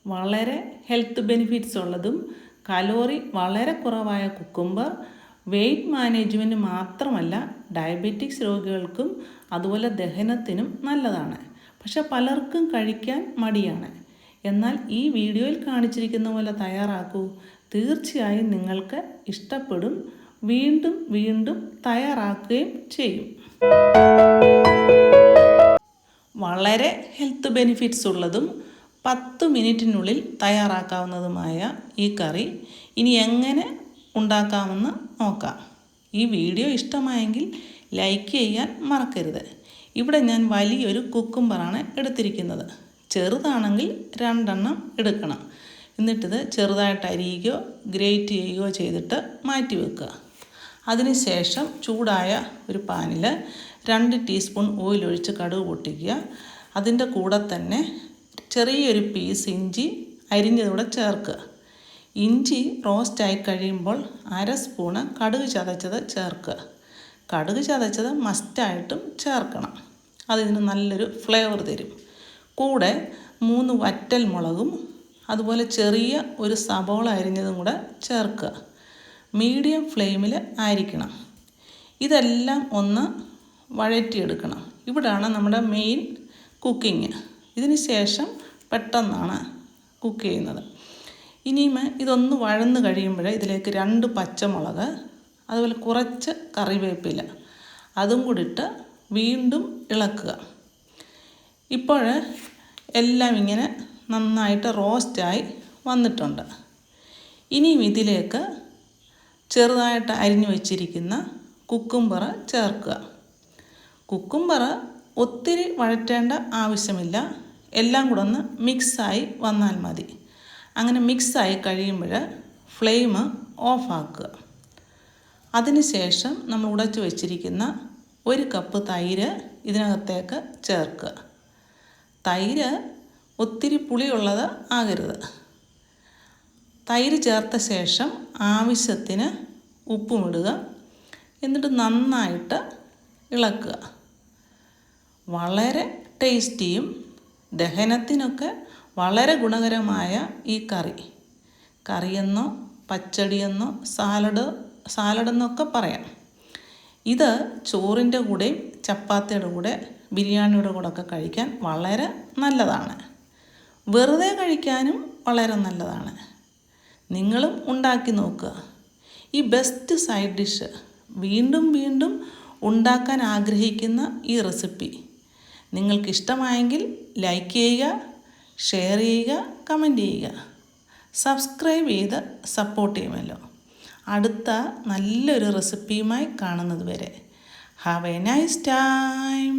വളരെ health benefits ഉള്ളതും calorie വളരെ കുറവായ കുക്കുംബർ വെയ്റ്റ് മാനേജ്മെൻറ്റ് മാത്രമല്ല ഡയബറ്റിക്സ് രോഗികൾക്കും അതുപോലെ ദഹനത്തിനും നല്ലതാണ്. പക്ഷെ പലർക്കും കഴിക്കാൻ മടിയാണ്. എന്നാൽ ഈ വീഡിയോയിൽ കാണിച്ചിരിക്കുന്ന പോലെ തയ്യാറാക്കൂ, തീർച്ചയായും നിങ്ങൾക്ക് ഇഷ്ടപ്പെടും, വീണ്ടും വീണ്ടും തയ്യാറാക്കുകയും ചെയ്യും. വളരെ ഹെൽത്ത് ബെനിഫിറ്റ്സ് ഉള്ളതും 10 മിനിറ്റിനുള്ളിൽ തയ്യാറാക്കാവുന്നതുമായ ഈ കറി ഇനി എങ്ങനെ ഉണ്ടാക്കാമെന്ന് നോക്കാം. ഈ വീഡിയോ ഇഷ്ടമായെങ്കിൽ ലൈക്ക് ചെയ്യാൻ മറക്കരുത്. ഇവിടെ ഞാൻ വലിയൊരു കുക്കുംബറാണ് എടുത്തിരിക്കുന്നത്. ചെറുതാണെങ്കിൽ 2 എണ്ണം എടുക്കണം. എന്നിട്ടിത് ചെറുതായിട്ട് അരിയുകയോ ഗ്രേറ്റ് ചെയ്യുകയോ ചെയ്തിട്ട് മാറ്റി വെക്കുക. അതിനുശേഷം ചൂടായ ഒരു പാനിൽ 2 ടീസ്പൂൺ ഓയിൽ ഒഴിച്ച് കടുക് പൊട്ടിക്കുക. അതിൻ്റെ കൂടെ തന്നെ ചെറിയൊരു പീസ് ഇഞ്ചി അരിഞ്ഞതൂടെ ചേർക്കുക. ഇഞ്ചി റോസ്റ്റായി കഴിയുമ്പോൾ 1/2 സ്പൂണ് കടുക് ചതച്ചത് ചേർക്കുക. കടുക് ചതച്ചത് മസ്റ്റായിട്ടും ചേർക്കണം, അതിന് നല്ലൊരു ഫ്ലേവർ തരും. കൂടെ 3 വറ്റൽ മുളകും അതുപോലെ ചെറിയ ഒരു സബോള അരിഞ്ഞതും കൂടെ ചേർക്കുക. മീഡിയം ഫ്ലെയിമിൽ ആയിരിക്കണം. ഇതെല്ലാം ഒന്ന് വഴറ്റിയെടുക്കണം. ഇവിടാണ് നമ്മുടെ മെയിൻ കുക്കിങ്. ഇതിന് ശേഷം പെട്ടെന്നാണ് കുക്ക് ചെയ്യുന്നത്. ഇനിയും ഇതൊന്ന് വഴന്ന് കഴിയുമ്പോൾ ഇതിലേക്ക് 2 പച്ചമുളക് അതുപോലെ കുറച്ച് കറിവേപ്പില അതും കൂടി ഇട്ട് വീണ്ടും ഇളക്കുക. ഇപ്പോൾ എല്ലാം ഇങ്ങനെ നന്നായിട്ട് റോസ്റ്റായി വന്നിട്ടുണ്ട്. ഇനിയും ഇതിലേക്ക് ചെറുതായിട്ട് അരിഞ്ഞു വച്ചിരിക്കുന്ന കുക്കുംബർ ചേർക്കുക. കുക്കുംബർ ഒത്തിരി വഴറ്റേണ്ട ആവശ്യമില്ല, എല്ലാം കൂടെ ഒന്ന് മിക്സായി വന്നാൽ മതി. അങ്ങനെ മിക്സായി കഴിയുമ്പോൾ ഫ്ലെയിം ഓഫാക്കുക. അതിനുശേഷം നമ്മൾ ഉടച്ചു വച്ചിരിക്കുന്ന 1 കപ്പ് തൈര് ഇതിനകത്തേക്ക് ചേർക്കുക. തൈര് ഒത്തിരി പുളിയുള്ളത് ആകരുത്. തൈര് ചേർത്ത ശേഷം ആവശ്യത്തിന് ഉപ്പുമിടുക. എന്നിട്ട് നന്നായിട്ട് ഇളക്കുക. വളരെ ടേസ്റ്റിയും ദഹനത്തിനൊക്കെ വളരെ ഗുണകരമായ ഈ കറിയെന്നോ പച്ചടിയെന്നോ സാലഡെന്നൊക്കെ പറയാം. ഇത് ചോറിൻ്റെ കൂടെയും ചപ്പാത്തിയുടെ കൂടെ ബിരിയാണിയുടെ കൂടെ ഒക്കെ കഴിക്കാൻ വളരെ നല്ലതാണ്. വെറുതെ കഴിക്കാനും വളരെ നല്ലതാണ്. നിങ്ങളും ഉണ്ടാക്കി നോക്കുക. ഈ ബെസ്റ്റ് സൈഡ് ഡിഷ് വീണ്ടും വീണ്ടും ഉണ്ടാക്കാൻ ആഗ്രഹിക്കുന്ന ഈ റെസിപ്പി നിങ്ങൾക്കിഷ്ടമായെങ്കിൽ ലൈക്ക് ചെയ്യുക, ഷെയർ ചെയ്യുക, കമൻറ്റ് ചെയ്യുക, സബ്സ്ക്രൈബ് ചെയ്ത് സപ്പോർട്ട് ചെയ്യുമല്ലോ. അടുത്ത നല്ലൊരു റെസിപ്പിയുമായി കാണുന്നത് വരെ ഹാവ് എ നൈസ് ടൈം.